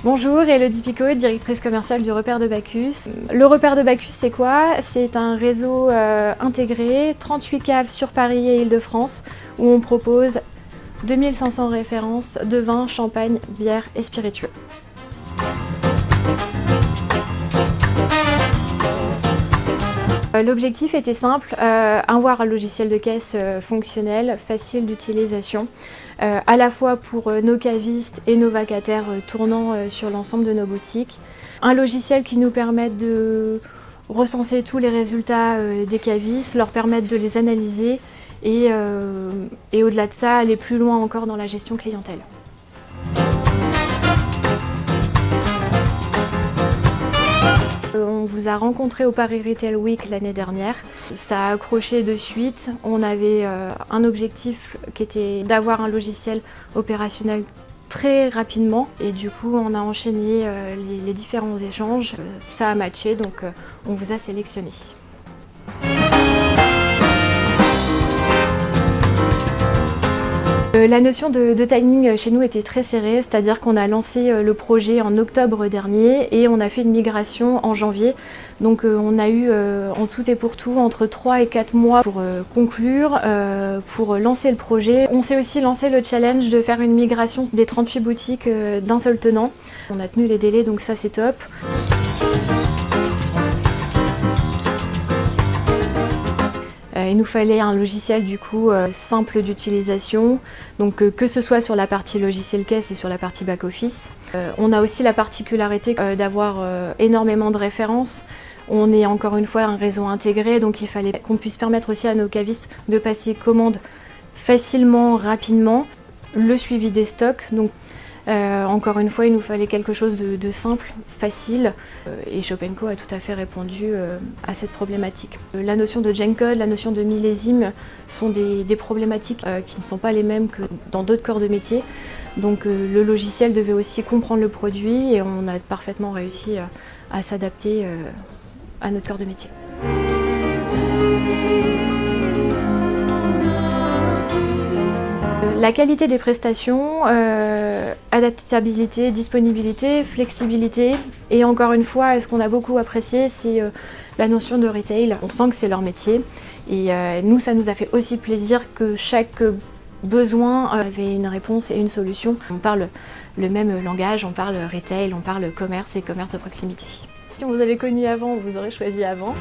Bonjour, Elodie Picot, directrice commerciale du Repère de Bacchus. Le Repère de Bacchus, c'est quoi? C'est un réseau intégré, 38 caves sur Paris et Île-de-France, où on propose 2500 références de vin, champagne, bière et spiritueux. L'objectif était simple, avoir un logiciel de caisse fonctionnel, facile d'utilisation, à la fois pour nos cavistes et nos vacataires tournant sur l'ensemble de nos boutiques. Un logiciel qui nous permette de recenser tous les résultats des cavistes, leur permettre de les analyser et au-delà de ça, aller plus loin encore dans la gestion clientèle. On vous a rencontré au Paris Retail Week l'année dernière. Ça a accroché de suite. On avait un objectif qui était d'avoir un logiciel opérationnel très rapidement et du coup on a enchaîné les différents échanges. Ça a matché, donc on vous a sélectionné. La notion de timing chez nous était très serrée, c'est-à-dire qu'on a lancé le projet en octobre dernier et on a fait une migration en janvier. Donc on a eu en tout et pour tout entre 3 et 4 mois pour conclure, pour lancer le projet. On s'est aussi lancé le challenge de faire une migration des 38 boutiques d'un seul tenant. On a tenu les délais, donc ça c'est top. Il nous fallait un logiciel du coup simple d'utilisation, donc que ce soit sur la partie logiciel caisse et sur la partie back-office. On a aussi la particularité d'avoir énormément de références. On est encore une fois un réseau intégré, donc il fallait qu'on puisse permettre aussi à nos cavistes de passer commande facilement, rapidement. Le suivi des stocks. Donc, encore une fois, il nous fallait quelque chose de simple, facile, et Shop & Co a tout à fait répondu à cette problématique. La notion de Gencode, la notion de millésime sont des problématiques qui ne sont pas les mêmes que dans d'autres corps de métier. Donc le logiciel devait aussi comprendre le produit et on a parfaitement réussi à s'adapter à notre corps de métier. La qualité des prestations, adaptabilité, disponibilité, flexibilité et encore une fois, ce qu'on a beaucoup apprécié, c'est la notion de retail. On sent que c'est leur métier et nous, ça nous a fait aussi plaisir que chaque besoin avait une réponse et une solution. On parle le même langage, on parle retail, on parle commerce et commerce de proximité. Si on vous avait connu avant, vous aurez choisi avant.